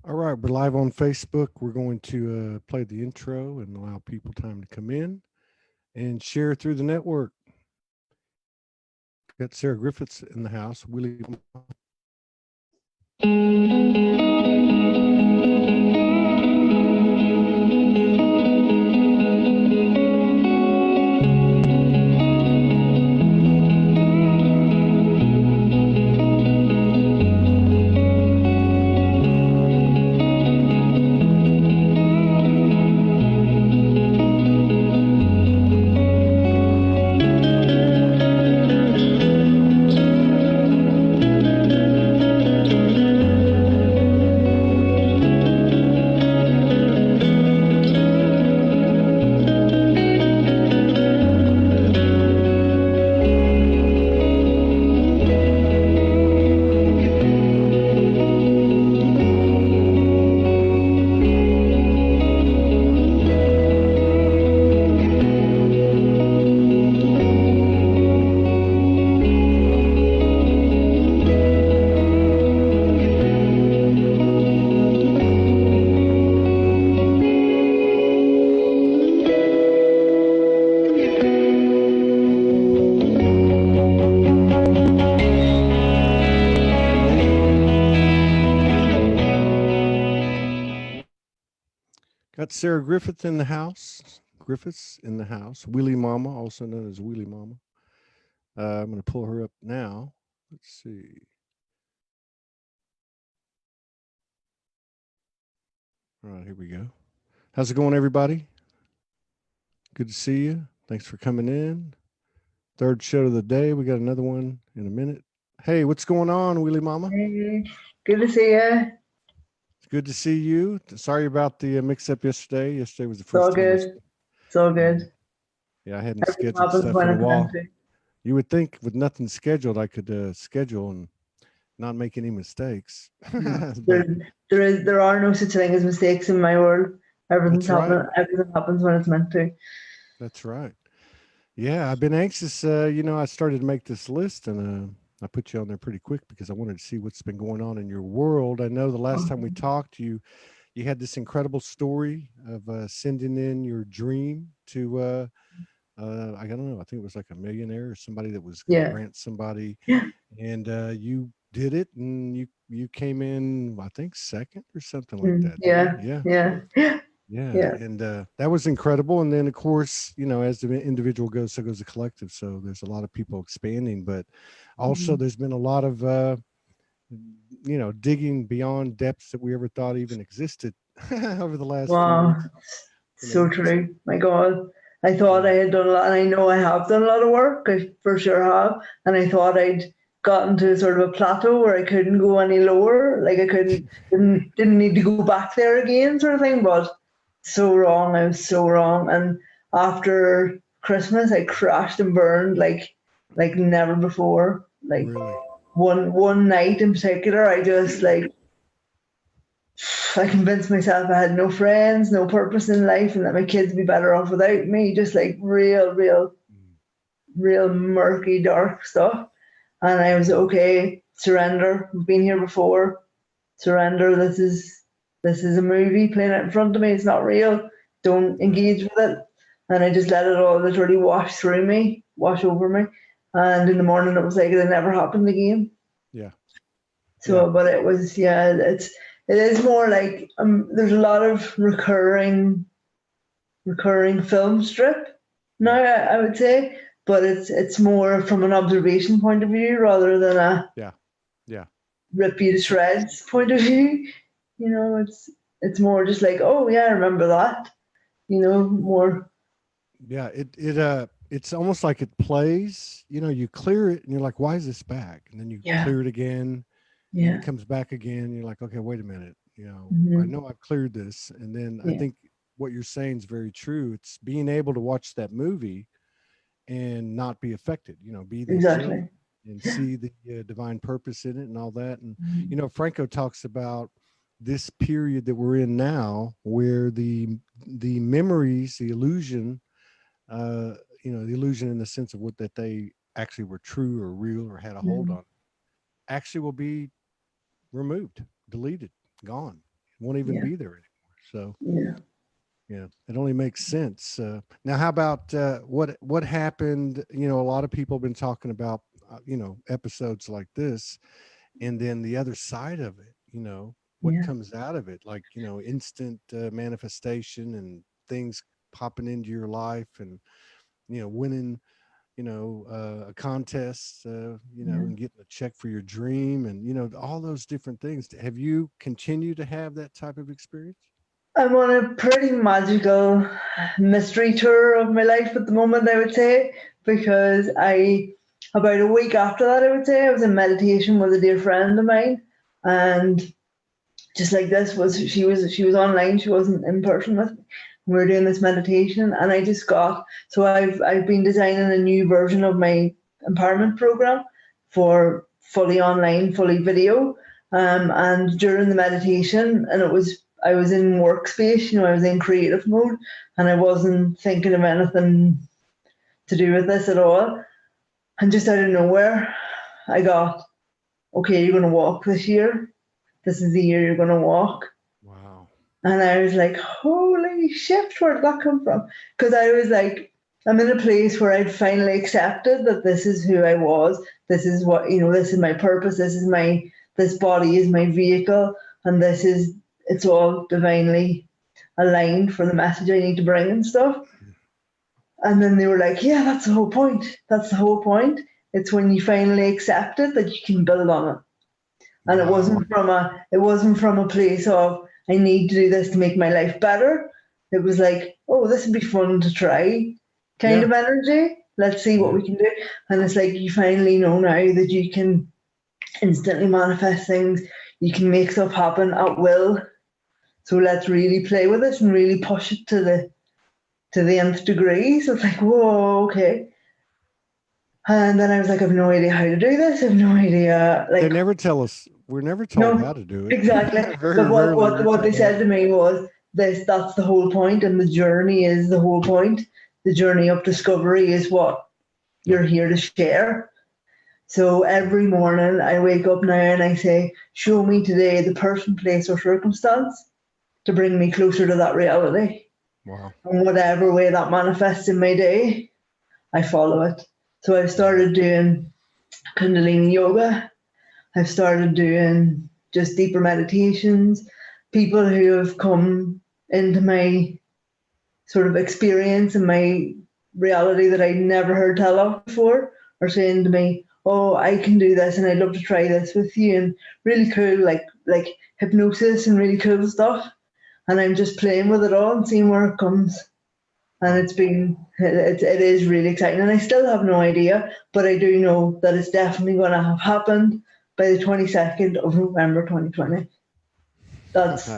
All right, we're live on Facebook. We're going to play the intro and allow people time to come in and share through the network. Got Sarah Griffiths in the house, Wheelie Momma. Got Sarah Griffith in the house. Griffiths in the house. Wheelie Momma, also known as Wheelie Momma. I'm going to pull her up now. Let's see. All right, here we go. How's it going, everybody? Good to see you. Thanks for coming in. Third show of the day. We got another one in a minute. Hey, what's going on, Wheelie Momma? Hey, good to see you. It's good to see you. Sorry about the mix-up yesterday. Yesterday was the It's all first time. good. It's all good. Yeah, I hadn't Everything scheduled happens stuff when in a it's while. meant to. You would think with nothing scheduled, I could schedule and not make any mistakes. There are no such thing as mistakes in my world. That's right. Everything happens when it's meant to. That's right. Yeah, I've been anxious. I started to make this list and I put you on there pretty quick because I wanted to see what's been going on in your world. I know the last time we talked, you had this incredible story of sending in your dream to I don't know, I think it was like a millionaire or somebody that was going to Yeah. grant somebody, Yeah. and you did it, and you came in, I think, second or something like that. Yeah. And that was incredible. And then, of course, as the individual goes, so goes the collective. So there's a lot of people expanding, but also there's been a lot of digging beyond depths that we ever thought even existed over the last few Wow. years. So true. My God. I thought I had done a lot, and I know I have done a lot of work. I for sure have. And I thought I'd gotten to sort of a plateau where I couldn't go any lower. Like I didn't need to go back there again, sort of thing. But so wrong. I was so wrong. And after Christmas, I crashed and burned like never before. Like Really? one night in particular, I just I convinced myself I had no friends, no purpose in life, and that my kids would be better off without me. Just like real murky, dark stuff. And I was okay. Surrender. I've been here before. Surrender. This is a movie playing out in front of me. It's not real. Don't engage with it. And I just let it all literally wash through me, wash over me. And in the morning, it was like it had never happened again. Yeah. So, but it was, it is more like there's a lot of recurring film strip now, I would say, but it's more from an observation point of view rather than a rip you to shreds point of view. It's more just like, oh yeah, I remember that. More. Yeah, it's almost like it plays. You clear it and you're like, why is this back? And then you clear it again. And it comes back again. You're like, okay, wait a minute. I know I've cleared this. And then I think what you're saying is very true. It's being able to watch that movie and not be affected, be the Exactly. and see the divine purpose in it and all that. And, Franco talks about this period that we're in now where the memories, the illusion, the illusion in the sense of that they actually were true or real or had a hold on, actually will be removed, deleted, gone. It won't even be there anymore. So yeah, it only makes sense. Now, how about what happened? You know, a lot of people have been talking about episodes like this, and then the other side of it. You know, what comes out of it, like instant manifestation and things popping into your life, and winning a contest, and getting a check for your dream, and all those different things. Have you continued to have that type of experience? I'm on a pretty magical mystery tour of my life at the moment, I would say, because about a week after that, I would say, I was in meditation with a dear friend of mine, and just like this she was online, she wasn't in person with me. We were doing this meditation, and I just got so I've been designing a new version of my empowerment program for fully online, fully video, and during the meditation, and I was in workspace, I was in creative mode, and I wasn't thinking of anything to do with this at all, and just out of nowhere I got, okay, you're going to walk this year. This is the year you're going to walk. Wow. And I was like, holy shit, where did that come from? Because I was like, I'm in a place where I'd finally accepted that this is who I was. This is what, this is my purpose. This body is my vehicle. And it's all divinely aligned for the message I need to bring and stuff. And then they were like, yeah, that's the whole point. That's the whole point. It's when you finally accept it that you can build on it. And wow. it wasn't from a place of, I need to do this to make my life better. It was like, oh, this would be fun to try kind of energy. Let's see what we can do. And it's like, you finally know now that you can instantly manifest things. You can make stuff happen at will. So let's really play with this and really push it to the nth degree. So it's like, whoa, okay. And then I was like, I have no idea how to do this. I have no idea. Like, they never tell us. We're never told how to do it. Exactly. But what they said to me was, that's the whole point, and the journey is the whole point. The journey of discovery is what you're here to share. So every morning I wake up now and I say, show me today the person, place, or circumstance to bring me closer to that reality. Wow. And whatever way that manifests in my day, I follow it. So I've started doing Kundalini yoga. I've started doing just deeper meditations. People who have come into my sort of experience and my reality that I never heard tell of before are saying to me, oh, I can do this and I'd love to try this with you, and really cool, like hypnosis and really cool stuff. And I'm just playing with it all and seeing where it comes. And it is really exciting. And I still have no idea, but I do know that it's definitely going to have happened by the 22nd of November 2020. That's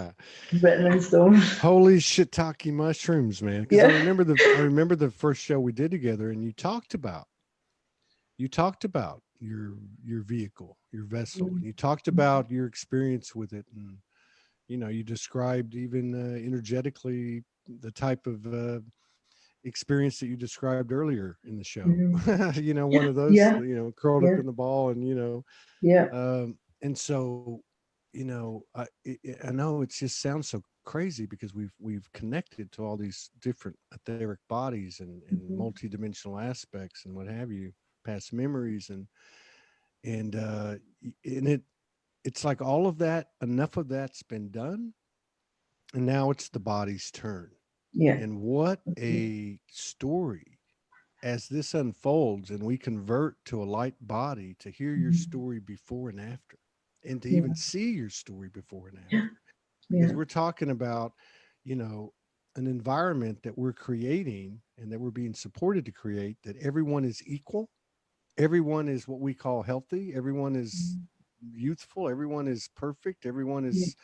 written in stone. Holy shiitake mushrooms, man! Because I remember the first show we did together, and you talked about your vehicle, your vessel, and you talked about your experience with it, and you described even energetically the type of experience that you described earlier in the show. One of those, curled up in the ball, and and so I know it just sounds so crazy because we've connected to all these different etheric bodies and multidimensional aspects and what have you, past memories, and it's like all of that, enough of that's been done, and now it's the body's turn. And what a story as this unfolds and we convert to a light body, to hear your story before and after, and to even see your story before and after. Because we're talking about, an environment that we're creating and that we're being supported to create, that everyone is equal. Everyone is what we call healthy. Everyone is youthful. Everyone is perfect. Everyone is,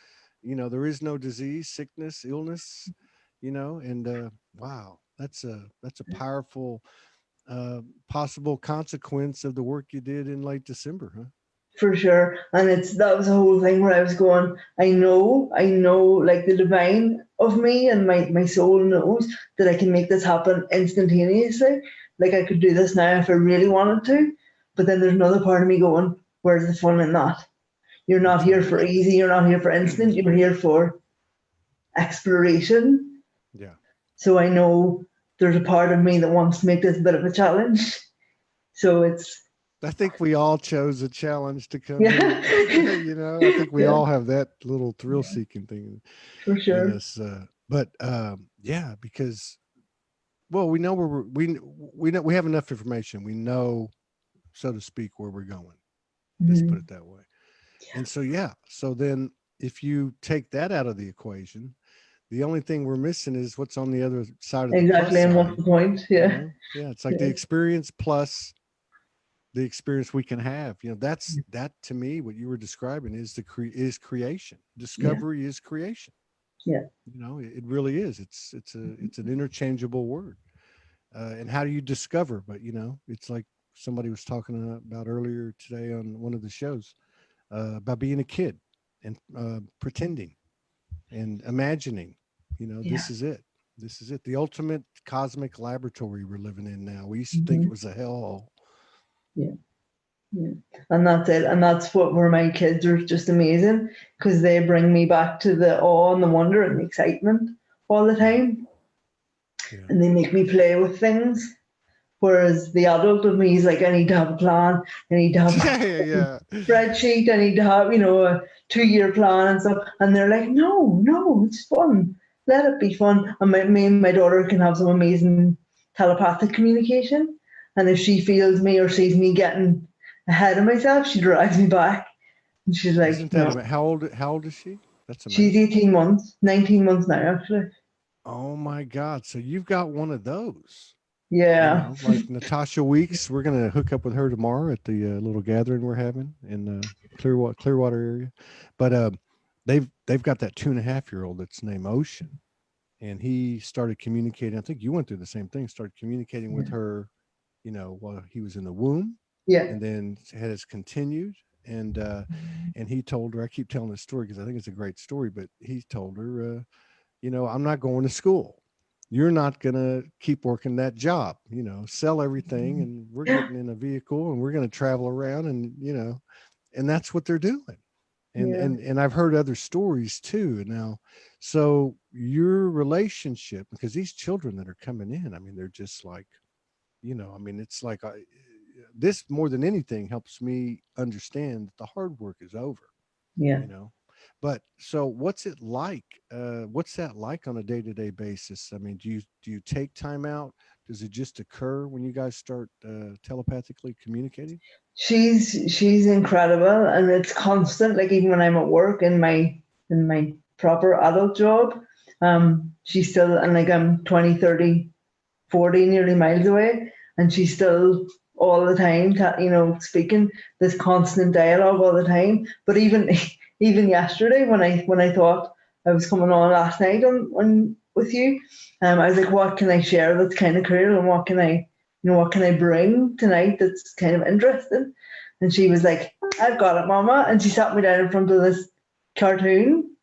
there is no disease, sickness, illness, and wow, that's a powerful possible consequence of the work you did in late December, huh? For sure. And that was the whole thing where I was going, I know, like the divine of me and my soul knows that I can make this happen instantaneously. Like I could do this now if I really wanted to. But then there's another part of me going, where's the fun in that? You're not here for easy, you're not here for instant, you're here for exploration. Yeah. So I know there's a part of me that wants to make this a bit of a challenge. So it's. I think we all chose a challenge to come Yeah. here. You know, I think we Yeah. all have that little thrill-seeking thing For sure. in us. But yeah, because well, we know where we know we have enough information. We know, so to speak, where we're going. Let's put it that way. And so yeah, so then if you take that out of the equation, the only thing we're missing is what's on the other side of the plus Exactly, and sign. what's the point? Yeah. You know? Yeah, it's like the experience plus the experience we can have. You know, that's that to me. What you were describing is is creation. Discovery is creation. Yeah. You know, it really is. It's an interchangeable word. And how do you discover? But you know, it's like somebody was talking about earlier today on one of the shows about being a kid and pretending and imagining. You know, this is it. This is it. The ultimate cosmic laboratory we're living in now. We used to think it was a hellhole. Yeah. Yeah. And that's it. And that's where my kids are just amazing, because they bring me back to the awe and the wonder and the excitement all the time. Yeah. And they make me play with things. Whereas the adult of me is like, I need to have a plan. I need to have a spreadsheet. I need to have, you know, a 2-year plan and stuff. And they're like, no, it's fun. Let it be fun. And me and my daughter can have some amazing telepathic communication. And if she feels me or sees me getting ahead of myself, she drives me back. And she's like, isn't that how old is she? That's amazing. She's 18 months, 19 months now, actually. Oh my God. So you've got one of those. Yeah. You know, like Natasha Weeks, we're going to hook up with her tomorrow at the little gathering we're having in Clearwater area. But they've got that 2.5-year-old that's named Ocean. And he started communicating. I think you went through the same thing, started communicating with her, you know, while he was in the womb. Yeah. And then has continued. And he told her, I keep telling this story because I think it's a great story, but he told her, you know, I'm not going to school. You're not going to keep working that job, you know, sell everything. And we're getting in a vehicle and we're going to travel around and, you know, and that's what they're doing. And I've heard other stories too. Now, so your relationship, because these children that are coming in, I mean, they're just like, you know, I mean, it's like this more than anything helps me understand that the hard work is over. Yeah. You know, but so what's it like? What's that like on a day-to-day basis? I mean, do you take time out? Does it just occur when you guys start telepathically communicating? She's incredible, and it's constant. Like even when I'm at work in my proper adult job, she's still, and like I'm 20, 30, 40 nearly miles away, and she's still all the time, you know, speaking this constant dialogue all the time. But even yesterday when I thought I was coming on last night on with you, I was like, what can I share that's kind of cool, and what can I bring tonight that's kind of interesting? And she was like, I've got it, Mama. And she sat me down in front of this cartoon,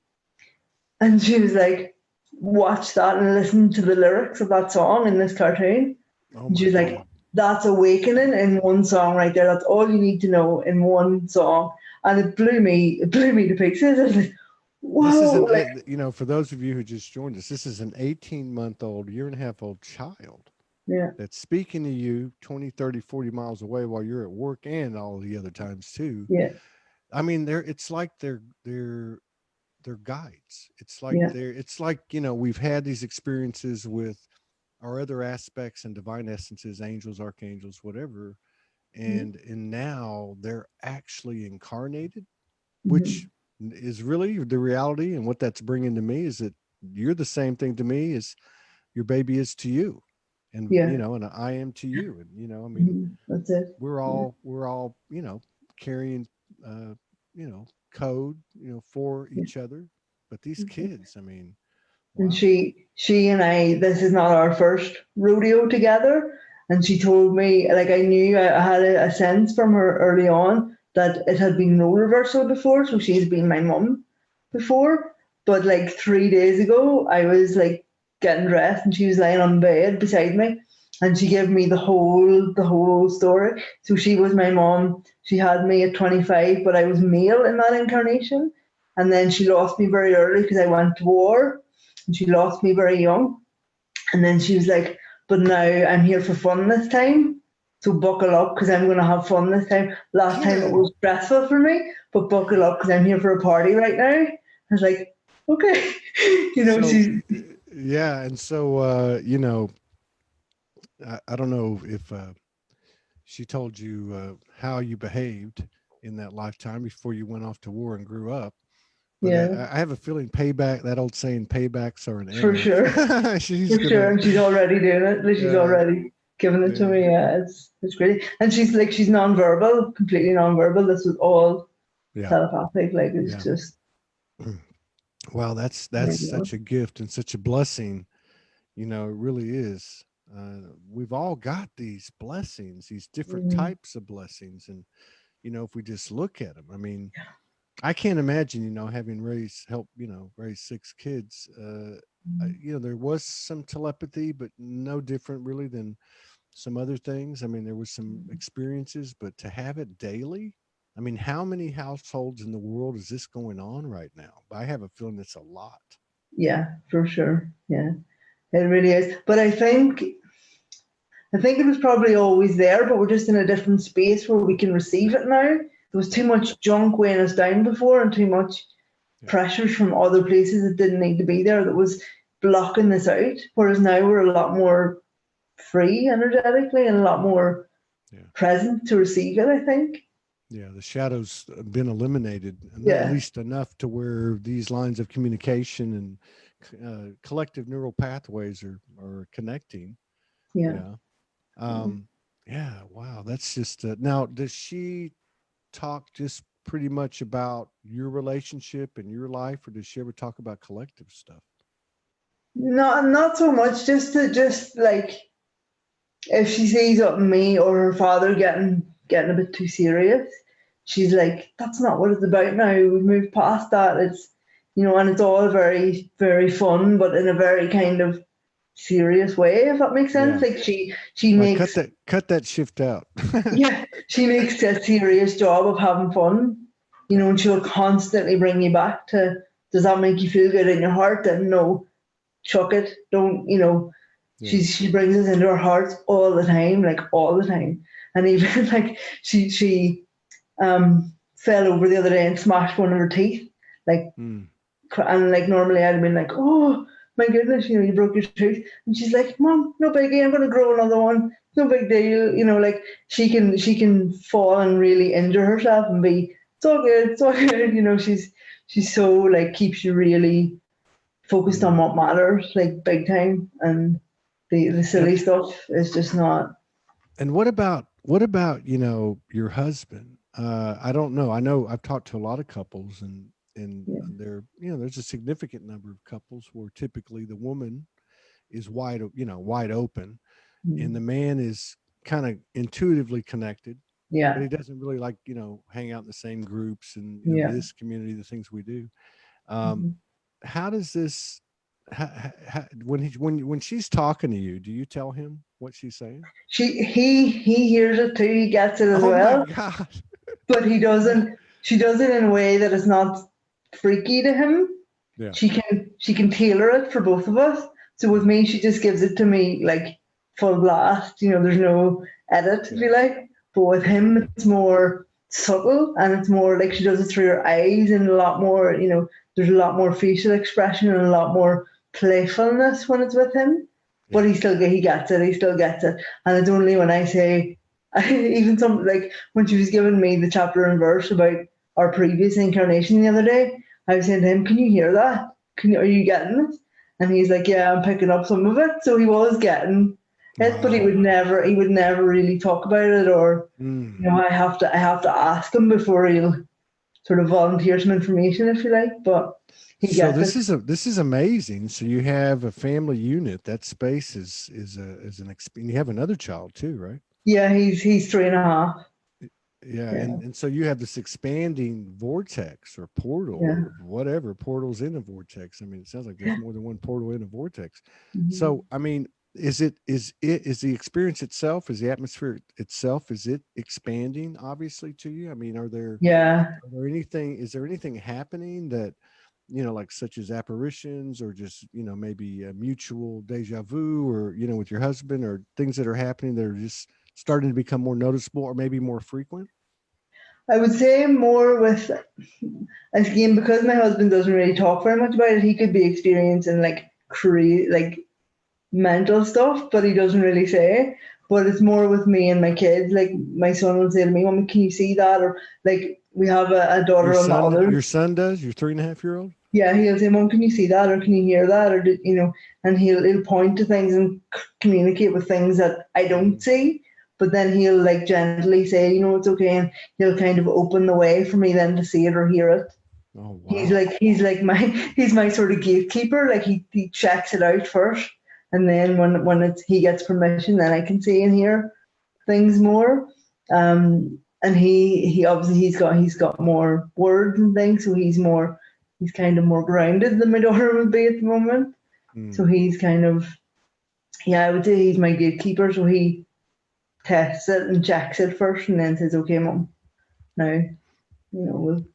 and she was like, watch that and listen to the lyrics of that song in this cartoon. And she was like, that's awakening in one song right there. That's all you need to know in one song. And it blew me to pieces. I was like, whoa. This is you know, for those of you who just joined us, this is an 18-month-old, year-and-a-half-old child. Yeah. That's speaking to you 20, 30, 40 miles away while you're at work and all the other times too. Yeah. I mean, it's like they're guides. It's like it's like, you know, we've had these experiences with our other aspects and divine essences, angels, archangels, whatever. And now they're actually incarnated, which is really the reality. And what that's bringing to me is that you're the same thing to me as your baby is to you. And, you know, and I am to you. And, you know, I mean, that's it. We're all, you know, carrying, you know, code, you know, for each other. But these kids, I mean, wow. And she and I, this is not our first rodeo together. And she told me, like, I knew I had a sense from her early on that it had been role reversal before. So she's been my mum before. But like 3 days ago, I was like getting dressed and she was lying on bed beside me. And she gave me the whole story. So she was my mom. She had me at 25, but I was male in that incarnation. And then she lost me very early because I went to war. and she lost me very young. And then she was like, but now I'm here for fun this time. So buckle up because I'm going to have fun this time. Last time it was stressful for me, but buckle up because I'm here for a party right now. I was like, okay. Yeah. And so, I don't know if she told you how you behaved in that lifetime before you went off to war and grew up. But I have a feeling that old saying, paybacks are an error. For sure. For sure. And she's already doing it. Like, she's already giving it to me. Yeah, it's great. And she's nonverbal, completely nonverbal. This was all telepathic. Like, it's just. Wow, that's such a gift and such a blessing. It really is. We've all got these blessings, these different types of blessings. And, if we just look at them, I mean, I can't imagine, having raised 6 kids, there was some telepathy, but no different really than some other things. I mean, there was some experiences, but to have it daily, I mean, how many households in the world is this going on right now? I have a feeling it's a lot. Yeah, for sure. Yeah, it really is. But I think it was probably always there, but we're just in a different space where we can receive it now. There was too much junk weighing us down before and too much pressures from other places that didn't need to be there that was blocking this out. Whereas now we're a lot more free energetically and a lot more present to receive it, I think. Yeah, the shadows have been eliminated, at least enough to where these lines of communication and collective neural pathways are connecting. Yeah. Yeah. Wow. That's just now. Does she talk just pretty much about your relationship and your life, or does she ever talk about collective stuff? Not so much. Just like if she sees up me or her father getting a bit too serious, she's like, "That's not what it's about now. We've moved past that. It's and it's all very, very fun, but in a very kind of serious way, if that makes sense." Like she makes cut that shift out. Yeah, she makes a serious job of having fun, and she'll constantly bring you back to, does that make you feel good in your heart? And no, chuck it, don't. She brings us into her hearts all the time, like all the time. And even like she fell over the other day and smashed one of her teeth, like and like normally I'd have been like, oh my goodness, you broke your tooth. And she's like, Mom, no biggie, I'm gonna grow another one. No big deal. Like she can fall and really injure herself and be, it's all good, it's all good. She's so like keeps you really focused on what matters, like big time. And the silly stuff is just not. And what about your husband? I don't know. I know I've talked to a lot of couples, and there there's a significant number of couples where typically the woman is wide open, and the man is kind of intuitively connected. Yeah. But he doesn't really like hang out in the same groups and this community, the things we do. How does this? When she's talking to you, do you tell him what she's saying? He hears it too. He gets it as well. Oh my God. But he doesn't. She does it in a way that is not freaky to him. Yeah. She can tailor it for both of us. So with me, she just gives it to me like full blast. There's no edit, if you like. But with him, it's more subtle, and it's more like she does it through her eyes, and a lot more. There's a lot more facial expression and a lot more playfulness when it's with him. But he gets it. He still gets it. And it's only when I say, even some like when she was giving me the chapter and verse about our previous incarnation the other day, I was saying to him, "Can you hear that? Are you getting it?" And he's like, "Yeah, I'm picking up some of it." So he was getting it, but he would never really talk about it, or I have to ask him before he'll sort of volunteer some information, if you like. But this is amazing. So you have a family unit. That space is an experience. You have another child too, right? Yeah, he's 3.5. Yeah. And so you have this expanding vortex or portal or whatever portals in a vortex. I mean, it sounds like there's more than one portal in a vortex. So I mean, is the experience itself, is the atmosphere itself, is it expanding obviously to you? I mean, is there anything happening that like such as apparitions, or just, maybe a mutual deja vu, or, with your husband, or things that are happening that are just starting to become more noticeable or maybe more frequent? I would say more with, again, because my husband doesn't really talk very much about it, he could be experiencing like like mental stuff, but he doesn't really say. But it's more with me and my kids. Like my son will say to me, "Mom, can you see that?" Or like we have a daughter on the other. Your son does? Your 3.5-year-old? Yeah, he'll say, "Mom, can you see that?" Or "Can you hear that?" Or and he'll point to things and communicate with things that I don't see. But then he'll like gently say, "It's okay," and he'll kind of open the way for me then to see it or hear it. Oh, wow. He's like my sort of gatekeeper. Like he checks it out first, and then when he gets permission, then I can see and hear things more. And he obviously he's got more words and things, so he's kind of more grounded than my daughter would be at the moment. So he's kind of, I would say he's my gatekeeper. So he tests it and checks it first, and then says, "Okay, Mom, now we'll."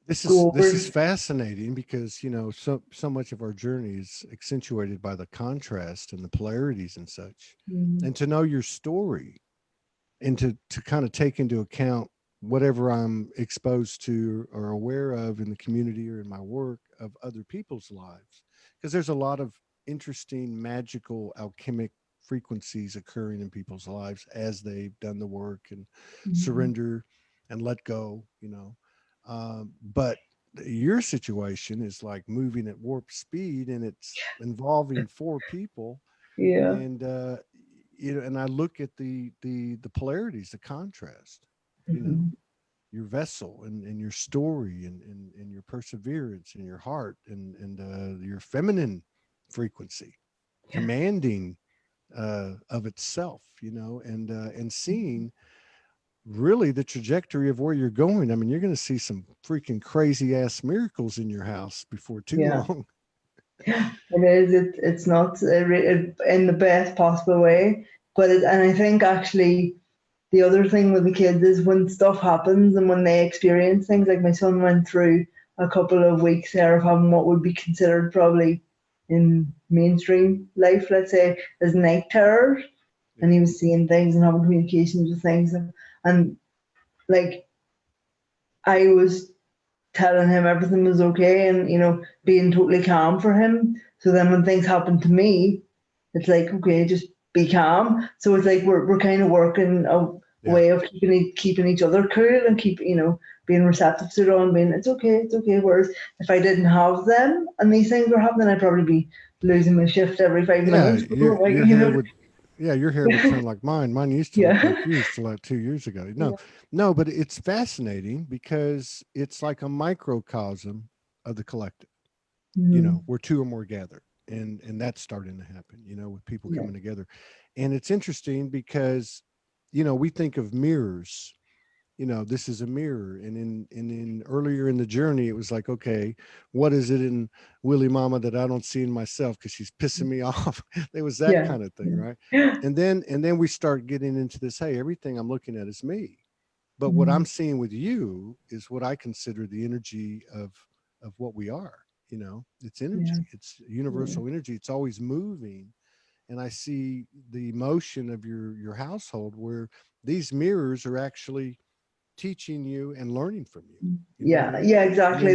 This is fascinating because, so much of our journey is accentuated by the contrast and the polarities and such. And to know your story, and to kind of take into account whatever I'm exposed to or aware of in the community or in my work of other people's lives, because there's a lot of interesting, magical, alchemic frequencies occurring in people's lives as they've done the work and surrender and let go, but your situation is like moving at warp speed, and it's involving 4 people. And and I look at the polarities, the contrast, your vessel, and your story, and your perseverance, and your heart, and your feminine frequency, commanding of itself, and seeing really the trajectory of where you're going. I mean, you're going to see some freaking crazy ass miracles in your house before too long. It is. It's not in the best possible way, and I think actually the other thing with the kids is when stuff happens and when they experience things. Like my son went through a couple of weeks there of having what would be considered probably in mainstream life, let's say, as night terrors, and he was seeing things and having communications with things, and like I was telling him everything was okay and being totally calm for him. So then when things happen to me, it's like, okay, just be calm. So it's like we're kind of working a way of keeping each other cool and being receptive to it all and being it's okay. Whereas if I didn't have them and these things were happening, I'd probably be losing my shift every 5 minutes. Your hair would turn like mine. Mine used to look like yours till like 2 years ago. No, but it's fascinating because it's like a microcosm of the collective, where 2 or more gather. And that's starting to happen, with people coming together. And it's interesting because, we think of mirrors, this is a mirror. And in earlier in the journey, it was like, okay, what is it in Wheelie Momma that I don't see in myself? Cause she's pissing me off. There was that kind of thing. Right. And then we start getting into this, hey, everything I'm looking at is me. But what I'm seeing with you is what I consider the energy of what we are. It's energy. It's universal energy. It's always moving. And I see the emotion of your household where these mirrors are actually teaching you and learning from you. Exactly.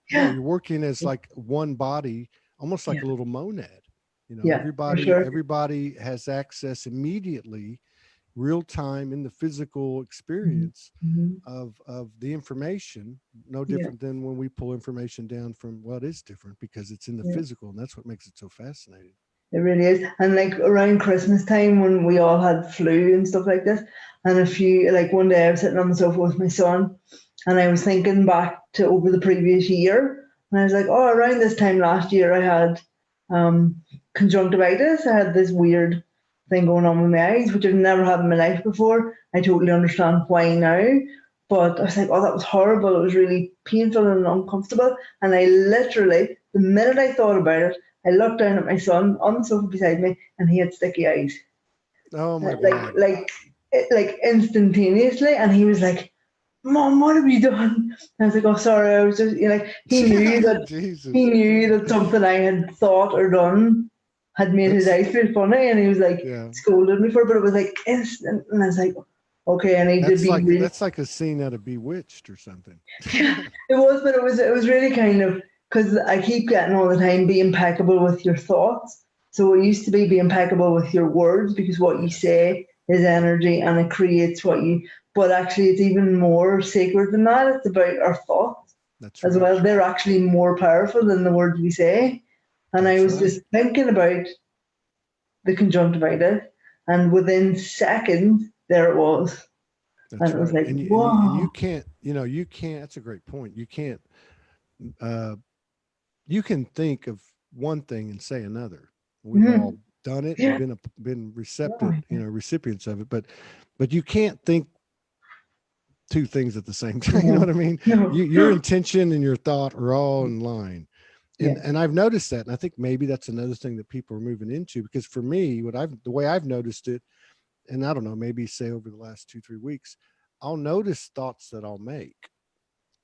You're working as like one body, almost like a little monad. Everybody has access immediately, real time, in the physical experience of the information. No different than when we pull information down from, well, it is different because it's in the physical, and that's what makes it so fascinating. It really is. And like around Christmas time when we all had flu and stuff like this, and one day I was sitting on the sofa with my son and I was thinking back to over the previous year, and I was like, oh, around this time last year I had conjunctivitis. I had this weird thing going on with my eyes, which I've never had in my life before. I totally understand why now. But I was like, oh, that was horrible. It was really painful and uncomfortable. And I literally, the minute I thought about it, I looked down at my son on the sofa beside me, and he had sticky eyes. Oh my God! Like instantaneously, and he was like, Mom, what have you done? And I was like, oh, sorry, I was just, like, he knew that something I had thought or done had made his eyes feel funny, and he was like, scolded me for it, but it was like instant, and I was like, okay, I need to be that's like a scene out of Bewitched or something. Yeah, it was, but it was really kind of, because I keep getting all the time, be impeccable with your thoughts. So it used to be impeccable with your words, because what you say is energy and it creates what you, but actually it's even more sacred than that. It's about our thoughts as well. They're actually more powerful than the words we say. And I was just thinking about the conjunctivitis, and within seconds, there it was. That's and it was right. like, And wow. you can't, that's a great point. You can't, you can think of one thing and say another. We've all done it and been receptive, recipients of it, but you can't think two things at the same time. You know what I mean? Your intention and your thought are all in line. And I've noticed that. And I think maybe that's another thing that people are moving into, because for me, the way I've noticed it, and I don't know, maybe say over the last 2-3 weeks, I'll notice thoughts that I'll make.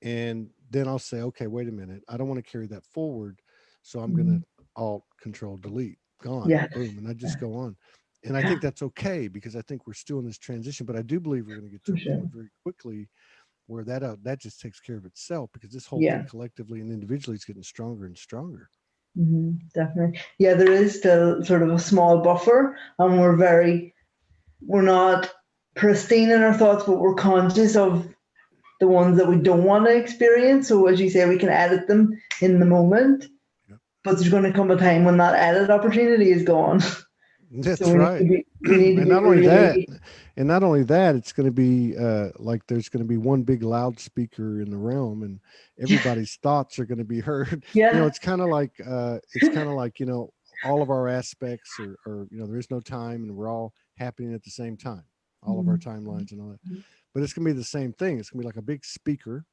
And then I'll say, okay, wait a minute. I don't want to carry that forward. So I'm going to Alt Control Delete, gone, boom. And I just go on. And I think that's okay, because I think we're still in this transition, but I do believe we're going to get to a point very quickly where that just takes care of itself, because this whole thing collectively and individually is getting stronger and stronger. Definitely. Yeah, there is still sort of a small buffer, and we're not pristine in our thoughts, but we're conscious of the ones that we don't want to experience. So as you say, we can edit them in the moment, but there's going to come a time when that edit opportunity is gone. That's right. And not only that, it's going to be like there's going to be one big loudspeaker in the realm, and everybody's thoughts are going to be heard. It's kind of like all of our aspects are there is no time, and we're all happening at the same time, all of our timelines and all that. But it's going to be the same thing. It's going to be like a big speaker,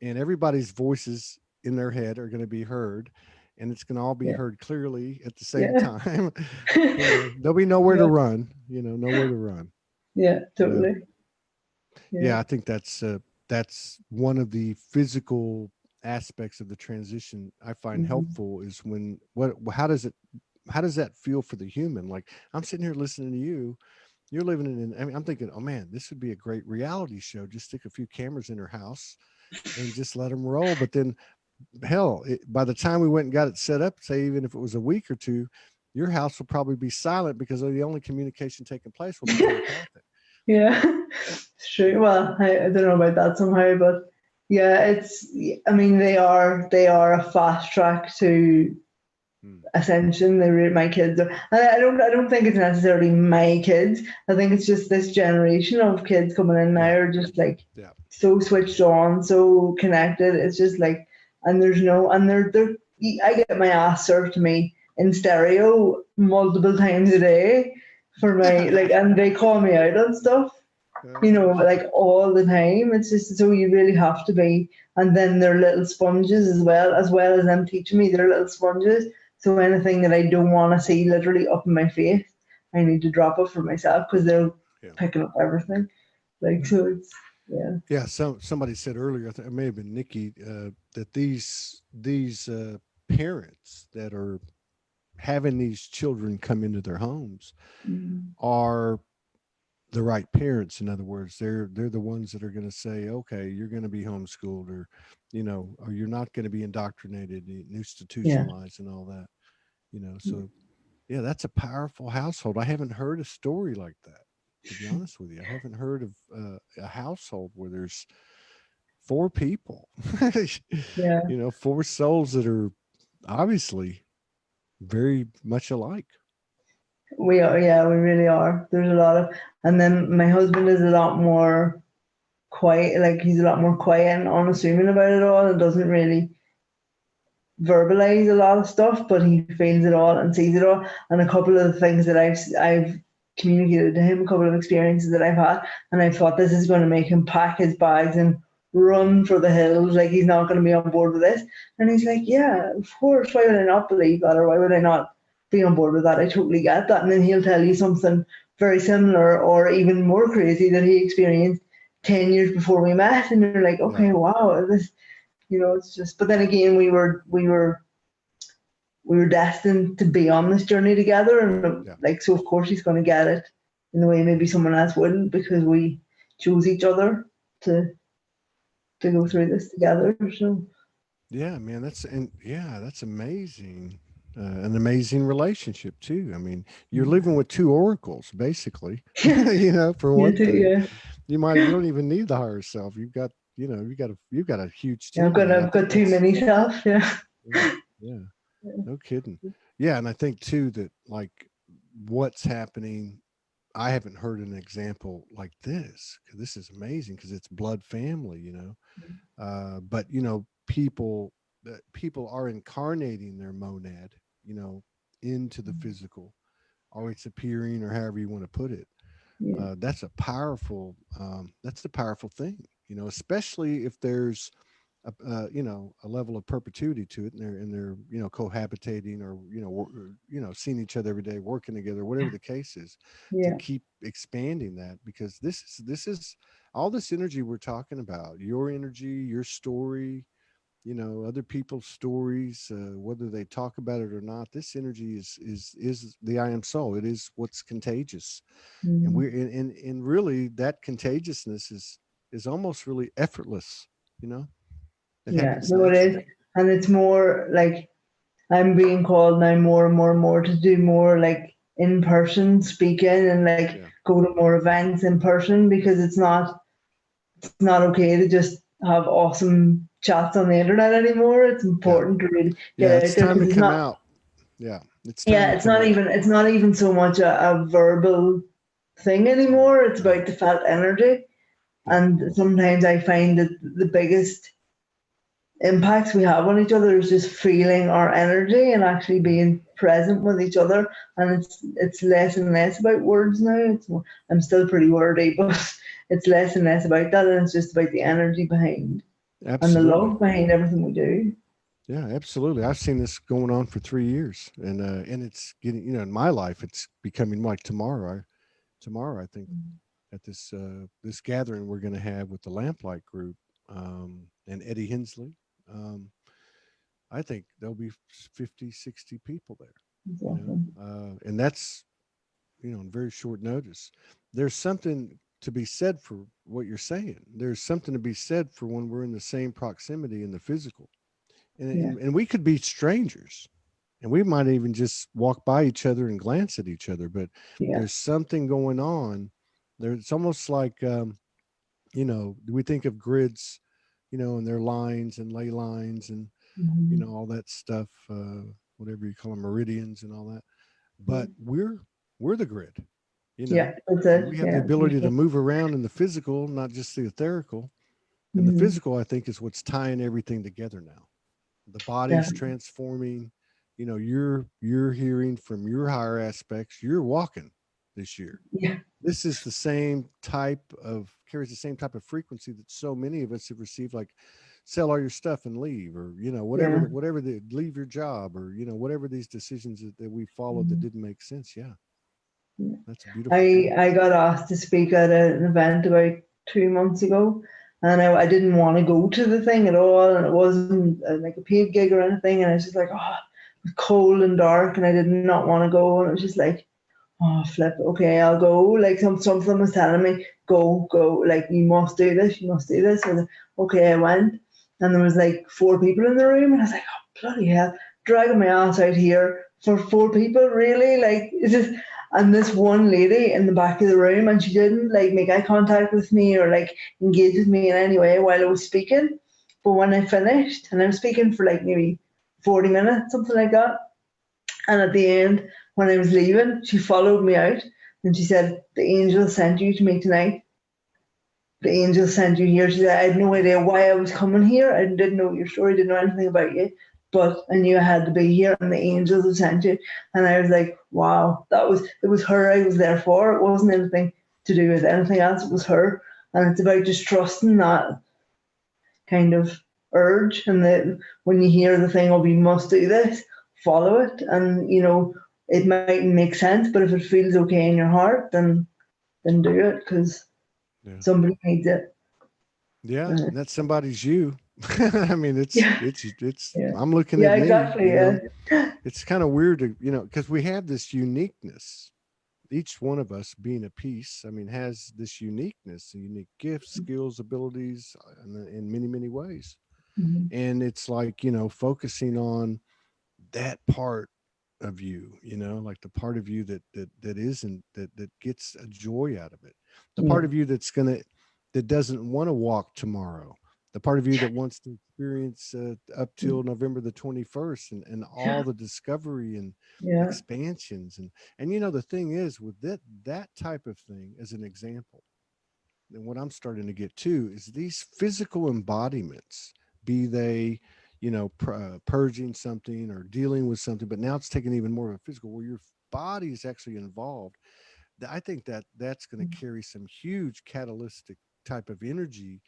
and everybody's voices in their head are going to be heard, and it's going to all be heard clearly at the same time. There'll be nowhere to run, nowhere to run. Yeah, totally. I think that's one of the physical aspects of the transition I find helpful, is how does that feel for the human? Like, I'm sitting here listening to you. You're living I'm thinking, oh man, this would be a great reality show. Just stick a few cameras in her house and just let them roll. But then, hell, by the time we went and got it set up, say even if it was a week or two, your house will probably be silent, because the only communication taking place will be telepathic. Yeah, it's true. Well, I don't know about that somehow, but yeah, they are a fast track to ascension. My kids are, and I don't think it's necessarily my kids. I think it's just this generation of kids coming in now are just like so switched on, so connected. It's just like, and they're I get my ass served to me in stereo multiple times a day for my and they call me out on stuff, like all the time. It's just, so you really have to be. And then they're little sponges as well as them teaching me, they're little sponges. So anything that I don't want to see literally up in my face, I need to drop it for myself, because they're picking up everything. So it's Yeah. Somebody said earlier, I think it may have been Nikki, that these parents that are having these children come into their homes are the right parents. In other words, they're the ones that are going to say, okay, you're going to be homeschooled, or or you're not going to be indoctrinated and institutionalized and all that. So that's a powerful household. I haven't heard a story like that, to be honest with you. I haven't heard of a household where there's 4 people, 4 souls that are obviously very much alike. We are, we really are. There's a lot of, and then my husband is a lot more quiet. Like, he's a lot more quiet and unassuming about it all, and doesn't really verbalize a lot of stuff, but he feels it all and sees it all. And a couple of the things that I've communicated to him, a couple of experiences that I've had, and I thought, this is going to make him pack his bags and run for the hills. Like, he's not going to be on board with this. And he's like, yeah, of course. Why would I not believe that? Or why would I not be on board with that? I totally get that. And then he'll tell you something very similar or even more crazy that he experienced 10 years before we met, and you're like, okay, wow, this, it's just. But then again, we were destined to be on this journey together, and like, so of course he's going to get it in a way maybe someone else wouldn't, because we chose each other to go through this together. So yeah, man, that's amazing. An amazing relationship too. I mean, you're living with two oracles, basically. For one thing, you don't even need the higher self. You've got, you've got a huge team. I've got too many self. Yeah. No kidding. Yeah, and I think too that, like, what's happening, I haven't heard an example like this, because this is amazing, because it's blood family, but people are incarnating their monad, into the physical, or it's appearing, or however you want to put it. That's a powerful thing, especially if there's a level of perpetuity to it, and they're cohabitating, or seeing each other every day, working together, whatever the case is, to keep expanding that, because this is all this energy we're talking about, your energy, your story, other people's stories, whether they talk about it or not. This energy is the I am soul. It is what's contagious, and we're in really, that contagiousness is almost really effortless. It happens no, it is. And it's more like, I'm being called now more and more and more to do more like in-person speaking, and like go to more events in person, because it's not okay to just have awesome chats on the internet anymore. It's important to really get out there, because it's not out. It's not even so much a verbal thing anymore. It's about the felt energy. And sometimes I find that the biggest impacts we have on each other is just feeling our energy and actually being present with each other. And it's less and less about words now. It's more, I'm still pretty wordy, but it's less and less about that, and it's just about the energy behind and the love behind everything we do. Yeah, absolutely. I've seen this going on for 3 years, and it's getting, in my life, it's becoming like tomorrow. I think at this gathering we're going to have with the Lamplight group, and Eddie Hensley. I think there'll be 50, 60 people there, and that's, in very short notice. There's something to be said for what you're saying. There's something to be said for when we're in the same proximity in the physical, and we could be strangers, and we might even just walk by each other and glance at each other, but there's something going on there. It's almost like, we think of grids, and their lines and ley lines, and all that stuff, whatever you call them, meridians and all that. But we're the grid, that's it. We have the ability to move around in the physical, not just the etherical. And the physical, I think, is what's tying everything together now. The body's transforming. You're hearing from your higher aspects. You're walking this year. This is carries the same type of frequency that so many of us have received, like sell all your stuff and leave, or whatever leave your job, or whatever these decisions that we followed that didn't make sense. That's a beautiful thing. I got asked to speak at an event about 2 months ago, and I didn't want to go to the thing at all, and it wasn't like a paid gig or anything, and I was just like, oh, it was cold and dark, and I did not want to go, and it was just like, oh, flip, okay, I'll go. Like, something was telling me, go, like, you must do this. So, okay, I went, and there was like 4 people in the room, and I was like, oh, bloody hell, dragging my ass out here for 4 people, really? Like, it's just. And this one lady in the back of the room, and she didn't like make eye contact with me or like engage with me in any way while I was speaking. But when I finished, and I was speaking for like maybe 40 minutes, something like that, and at the end, when I was leaving, she followed me out, and she said, the angel sent you to me tonight. The angel sent you here. She said, I had no idea why I was coming here. I didn't know your story, didn't know anything about you, but I knew I had to be here, and the angels have sent you. And I was like, wow, it was her I was there for. It wasn't anything to do with anything else. It was her. And it's about just trusting that kind of urge, and that when you hear the thing, oh, we must do this, follow it. And it might make sense, but if it feels okay in your heart, then do it, because Yeah. Somebody needs it. Yeah. And that somebody's you. I mean, Yeah. I'm looking at Yeah, me, exactly. Yeah. it's kind of weird to, because we have this uniqueness. Each one of us being a piece, I mean, has this uniqueness, unique gifts, skills, abilities in many, many ways. Mm-hmm. And it's like, focusing on that part of you, like the part of you that isn't, that gets a joy out of it. The part Yeah. of you that doesn't want to walk tomorrow. The part of you that wants to experience up till November the 21st, and all the discovery and Yeah. expansions. And the thing is, with that type of thing as an example, and what I'm starting to get to is these physical embodiments, be they, purging something or dealing with something, but now it's taking even more of a physical, where your body is actually involved. I think that's going to carry some huge catalytic type of energy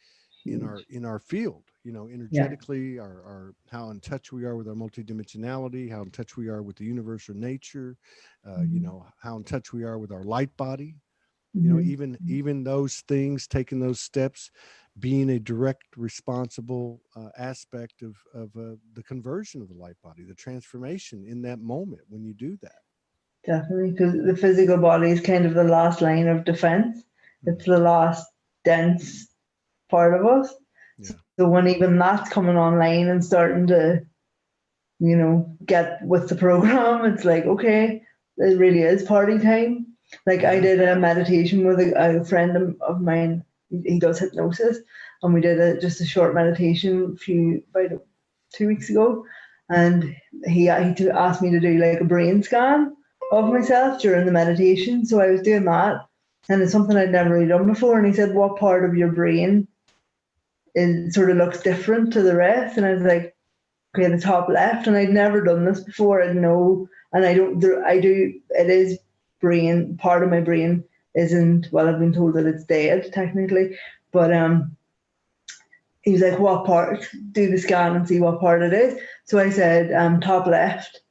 in Huge. our field, Yeah. energetically, our how in touch we are with our multidimensionality, how in touch we are with the universal nature, Mm-hmm. how in touch we are with our light body. Mm-hmm. Even those things, taking those steps, being a direct responsible aspect of the conversion of the light body, the transformation in that moment when you do that. Definitely, because the physical body is kind of the last line of defense. It's the last dense part of us. Yeah. So when even that's coming online and starting to, get with the program, it's like, okay, it really is party time. Like I Yeah. did a meditation with a friend of mine. He does hypnosis, and we did just a short meditation about 2 weeks ago, and he asked me to do like a brain scan of myself during the meditation. So I was doing that, and it's something I'd never really done before. And he said, "What part of your brain it sort of looks different to the rest?" And I was like, okay, the top left. And I'd never done this before. I know, and I don't, I do, it is brain, part of my brain isn't, well, I've been told that it's dead technically, but he was like, what part? Do the scan and see what part it is. So I said, top left.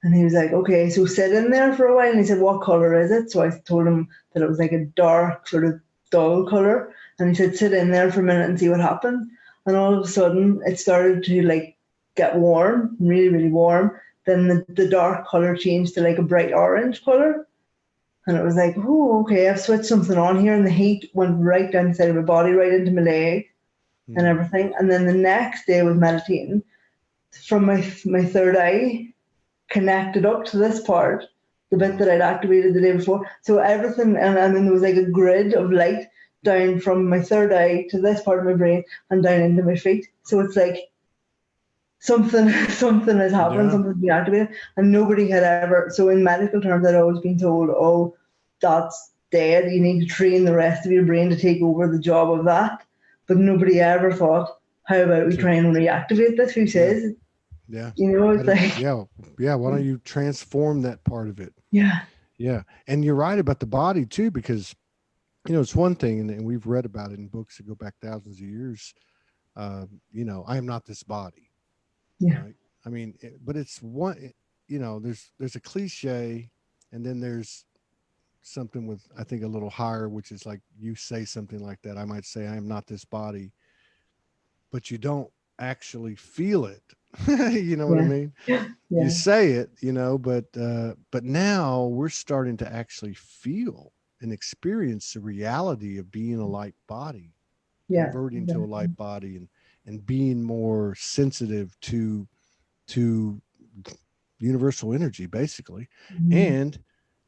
And he was like, okay, so sit in there for a while. And he said, what color is it? So I told him that it was like a dark, sort of dull color. And he said, sit in there for a minute and see what happens. And all of a sudden, it started to like get warm, really, really warm. Then the dark color changed to like a bright orange color. And it was like, oh, okay, I've switched something on here. And the heat went right down the side of my body, right into my leg and everything. And then the next day, I was meditating from my third eye connected up to this part, the bit that I'd activated the day before. So everything, and then there was like a grid of light down from my third eye to this part of my brain and down into my feet. So it's like something has happened, something's been activated, and nobody had ever. So in medical terms, I'd always been told, "Oh, that's dead. You need to train the rest of your brain to take over the job of that." But nobody ever thought, "How about we try and reactivate this?" Who says? Yeah. It's like, Yeah. Why don't you transform that part of it? yeah. Yeah. And you're right about the body too, because, it's one thing, and we've read about it in books that go back thousands of years. I am not this body. Yeah. Right. I mean, but it's one, there's a cliche, and then there's something with, I think, a little higher, which is like you say something like that. I might say, I am not this body, but you don't actually feel it. You know what I Yeah. mean? You Yeah. say it, but now we're starting to actually feel and experience the reality of being a light body, Yeah. converting to a light body, and being more sensitive to universal energy, basically, Mm-hmm. and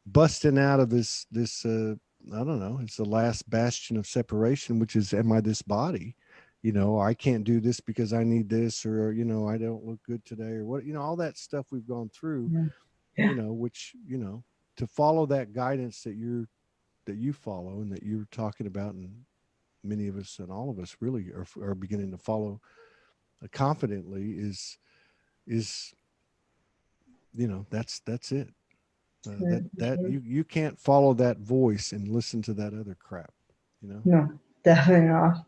busting out of this I don't know, it's the last bastion of separation, which is, am I this body? I can't do this because I need this, or I don't look good today, or what, all that stuff we've gone through, Yeah. Yeah. which, to follow that guidance that you follow and that you're talking about, and many of us and all of us really are beginning to follow confidently, is that's it. That you can't follow that voice and listen to that other crap. No, definitely not.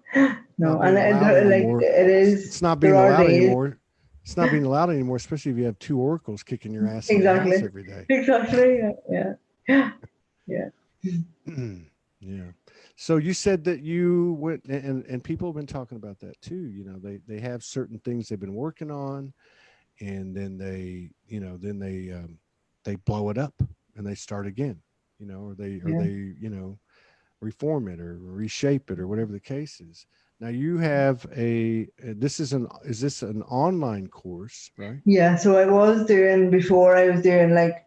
Not No, being allowed like anymore. it is. It's not being There are allowed days. anymore. It's not being allowed anymore, especially if you have two oracles kicking your ass in the house Exactly. every day. Exactly. Yeah. Yeah. Yeah. Yeah. So you said that you went, and people have been talking about that too. You know, they have certain things they've been working on, and then they blow it up and they start again. You know, or they reform it or reshape it or whatever the case is. Now you have is this an online course, right? Yeah, so before I was doing like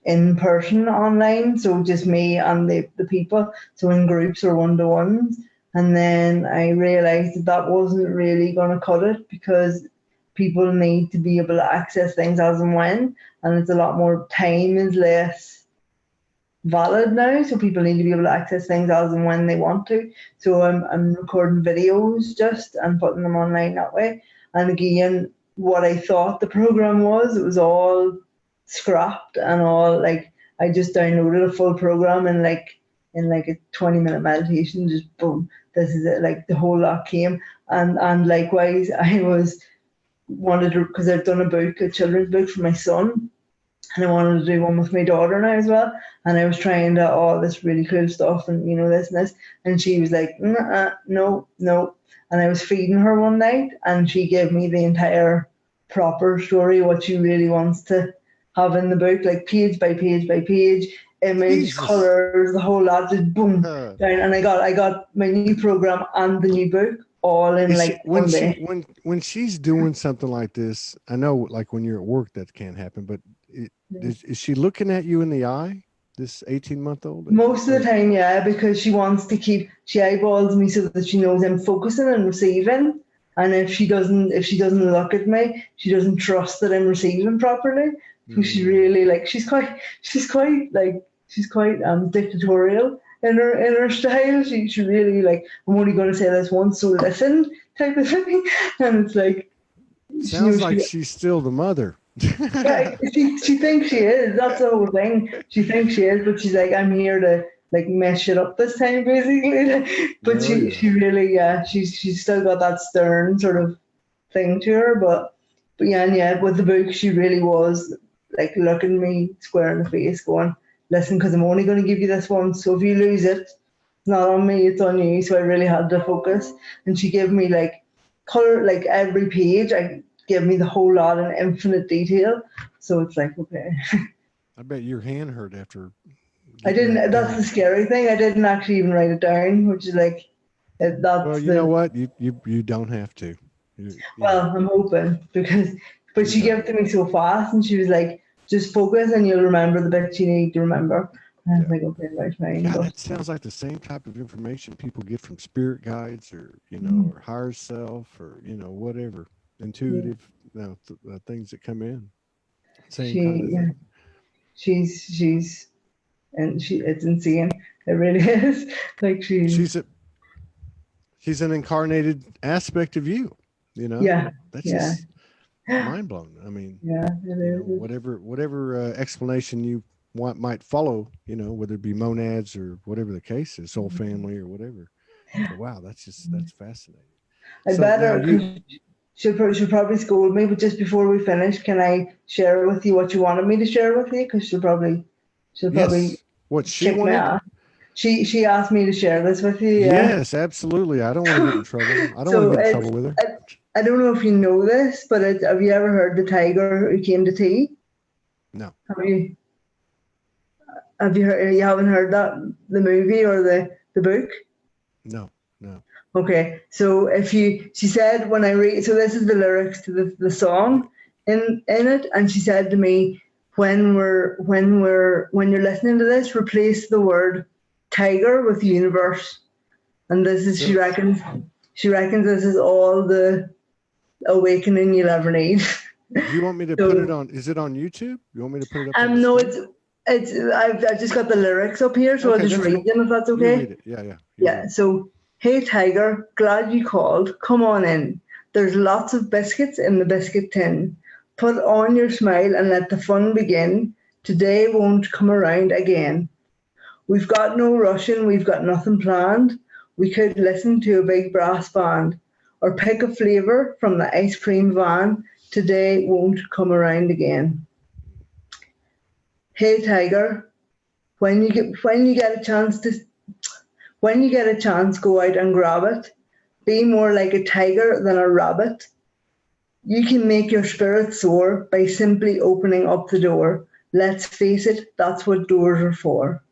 in person online, so just me and the people, so in groups or one-to-ones. And then I realized that wasn't really going to cut it, because people need to be able to access things as and when, and it's a lot more, time is less valid now, so people need to be able to access things as and when they want to. So I'm recording videos just and putting them online that way. And again, what I thought the program was, it was all scrapped and all, like, I just downloaded a full program and like a 20-minute meditation, just boom, this is it, like the whole lot came. And likewise, I wanted to, because I've done a children's book for my son, and I wanted to do one with my daughter now as well. And I was trying to all this really cool stuff, and this and this, and she was like, no. And I was feeding her one night, and she gave me the entire proper story, what she really wants to have in the book, like page by page by page, image, colors, the whole lot, just boom down. And I got my new program and the new book all in one day. When she's doing something like this, I know, like when you're at work, that can't happen, but is she looking at you in the eye, this 18-month-old? Most of the time, yeah, because she wants to she eyeballs me so that she knows I'm focusing and receiving. And if she doesn't look at me, she doesn't trust that I'm receiving properly. So she's really she's quite dictatorial in her style. She really, like, I'm only going to say this once, so listen, type of thing. And it's like, sounds like she's still the mother. Yeah, she thinks she is. That's the whole thing. She thinks she is, but she's like, I'm here to like mess it up this time, basically. But she really, she's still got that stern sort of thing to her. But with the book, she really was like looking me square in the face, going, listen, because I'm only going to give you this one, so if you lose it, it's not on me, it's on you. So I really had to focus. And she gave me like color, like every page, give me the whole lot in infinite detail. So it's like, okay. I bet your hand hurt after. I didn't. That's the scary thing. I didn't actually even write it down, which is like, that's. Well, you know what? You don't have to. I'm hoping, but she gave it to me so fast, and she was like, just focus and you'll remember the bits you need to remember. And I was like, okay, right, fine. God, that sounds like the same type of information people get from spirit guides, or or higher self, or whatever, intuitive, things that come in. Same kind of thing. She's it's insane. It really is. Like she's an incarnated aspect of you. Yeah. That's just mind blowing. I mean, whatever explanation you might follow, whether it be monads or whatever the case is, soul family or whatever. But wow, that's fascinating. I better. She'll probably scold me, but just before we finish, can I share with you what you wanted me to share with you? Because she'll probably what she wanted. She asked me to share this with you. Yes, absolutely. I don't want to get in trouble. I don't want to get in trouble with her. I don't know if you know this, but have you ever heard the tiger who came to tea? No. Have you? You haven't heard that, the movie or the book? No. Okay, so she said when I read, so this is the lyrics to the song in it, and she said to me, when you're listening to this, replace the word tiger with universe, and this is she reckons this is all the awakening you'll ever need. Do you want me to put it on? Is it on YouTube? You want me to put it up? No, it's I've just got the lyrics up here, so I'll just read them if that's okay. You read it. Yeah. So. Hey tiger, glad you called, come on in. There's lots of biscuits in the biscuit tin. Put on your smile and let the fun begin. Today won't come around again. We've got no rushing, we've got nothing planned. We could listen to a big brass band or pick a flavour from the ice cream van. Today won't come around again. Hey tiger, when you get a chance to when you get a chance, go out and grab it. Be more like a tiger than a rabbit. You can make your spirit soar by simply opening up the door. Let's face it, that's what doors are for.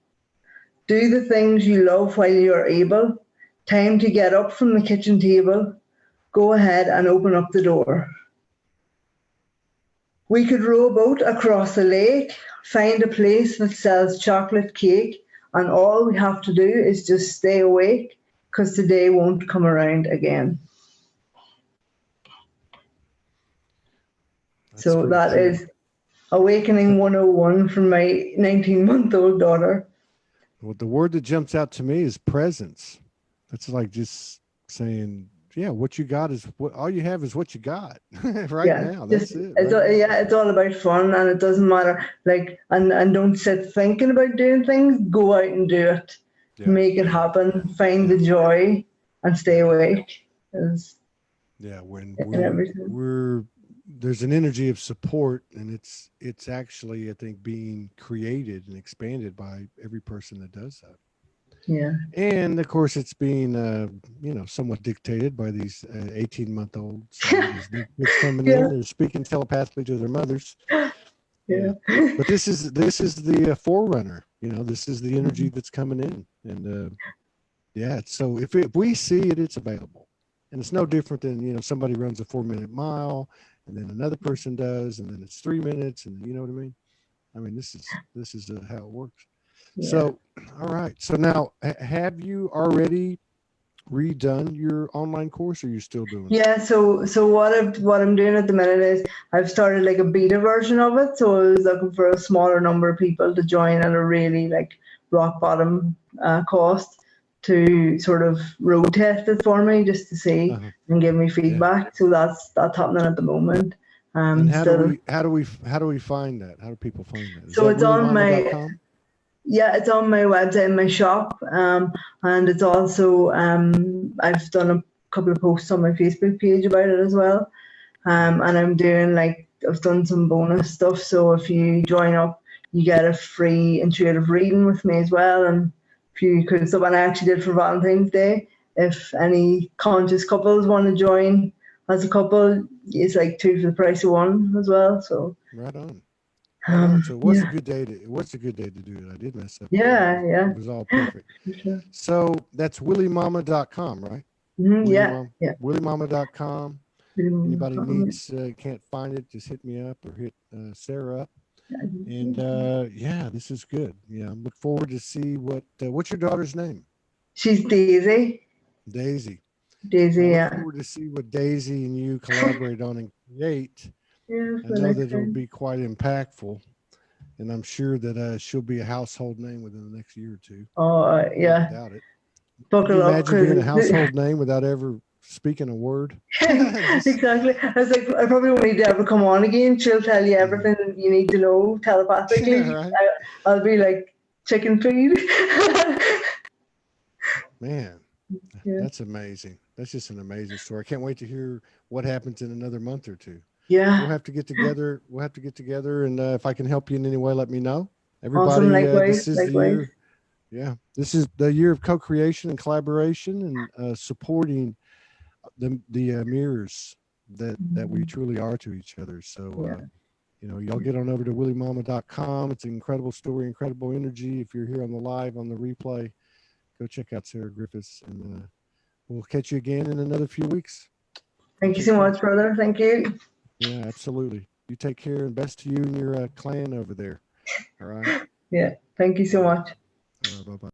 Do the things you love while you're able. Time to get up from the kitchen table. Go ahead and open up the door. We could row a boat across the lake, find a place that sells chocolate cake, and all we have to do is just stay awake, because today won't come around again. So that is Awakening 101 from my 19-month-old daughter. Well, the word that jumps out to me is presence. That's like just saying, yeah, what you got is what, all you have is what you got now. That's it. It's all about fun, and it doesn't matter. Like, and don't sit thinking about doing things. Go out and do it. Yeah. Make it happen. Find the joy, and stay awake. When we're there's an energy of support, and it's actually, I think, being created and expanded by every person that does that. Yeah. And of course, it's being, somewhat dictated by these 18-month-olds. It's coming in, they're speaking telepathically to their mothers. Yeah. But this is the forerunner. This is the energy that's coming in, and so if we see it, it's available, and it's no different than somebody runs a 4-minute mile, and then another person does, and then it's 3 minutes, and you know what I mean. I mean, this is how it works. Yeah. So, all right. So now, have you already redone your online course, or are you still doing it? Yeah. So what I'm doing at the minute is I've started like a beta version of it. So I was looking for a smaller number of people to join at a really like rock bottom cost to sort of road test it for me, just to see and give me feedback. Yeah. So that's happening at the moment. And how do we find that? How do people find that? So it's on my. Yeah, it's on my website and my shop, and it's also I've done a couple of posts on my Facebook page about it as well, and I'm doing I've done some bonus stuff. So if you join up, you get a free intuitive reading with me as well, and if you could, so what I actually did for Valentine's Day, if any conscious couples want to join as a couple, it's like 2 for the price of 1 as well. So right on. So what's a good day to do it? I did mess up. Yeah. It was all perfect. Sure. So that's WheelieMomma.com, right? Mm-hmm, yeah. WheelieMomma.com. Anybody needs can't find it, just hit me up or hit Sarah up. And this is good. Yeah, I'm looking forward to see what's your daughter's name? She's Daisy. Daisy, yeah. I look forward to see what Daisy and you collaborate on and create. Yeah, I know that it'll be quite impactful, and I'm sure that she'll be a household name within the next year or two. Oh, yeah. I doubt it. Can you imagine being a household name without ever speaking a word? Exactly. I was like, I probably won't need to ever come on again. She'll tell you everything you need to know telepathically. Yeah, right. I'll be like chicken feed. Man, that's amazing. That's just an amazing story. I can't wait to hear what happens in another month or two. Yeah. We'll have to get together. And if I can help you in any way, let me know. Everybody, awesome. Likewise. This is the year. Yeah, this is the year of co-creation and collaboration and supporting the mirrors that we truly are to each other. So, y'all get on over to WheelieMomma.com. It's an incredible story, incredible energy. If you're here on the live, on the replay, go check out Sarah Griffiths, and we'll catch you again in another few weeks. Thank you so much, brother. Thank you. Yeah, absolutely. You take care, and best to you and your clan over there. All right. Yeah. Thank you so much. Bye-bye.